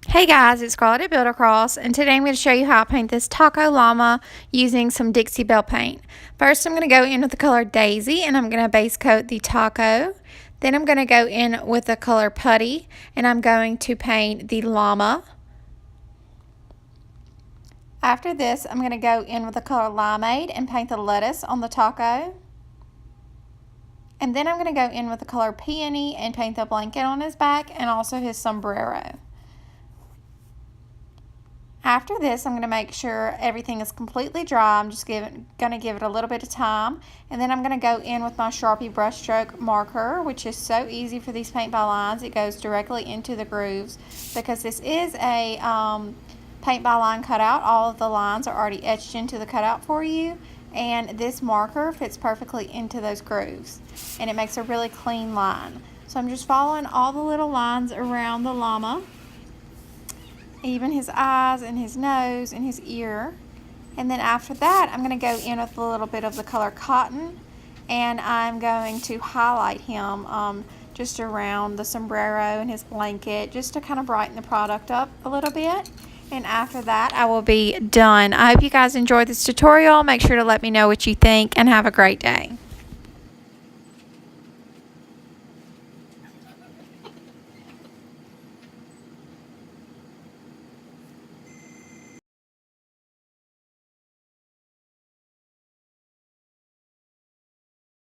Hey guys, it's Scarlett at Build Across, and today I'm going to show you how I paint this Taco Llama using some Dixie Belle paint. First, I'm going to go in with the color Daisy, and I'm going to base coat the Taco. Then I'm going to go in with the color Putty, and I'm going to paint the Llama. After this, I'm going to go in with the color Limeade and paint the lettuce on the Taco. And then I'm going to go in with the color Peony and paint the blanket on his back and also his sombrero. After this, I'm going to make sure everything is completely dry. I'm just going to give it a little bit of time. And then I'm going to go in with my Sharpie brushstroke marker, which is so easy for these paint by lines. It goes directly into the grooves because this is a paint by line cutout. All of the lines are already etched into the cutout for you. And this marker fits perfectly into those grooves. And it makes a really clean line. So I'm just following all the little lines around the llama. Even his eyes and his nose and his ear. And then after that, I'm going to go in with a little bit of the color Cotton, and I'm going to highlight him just around the sombrero and his blanket, just to kind of brighten the product up a little bit. And after that, I will be done. I hope you guys enjoyed this tutorial. Make sure to let me know what you think, and have a great day.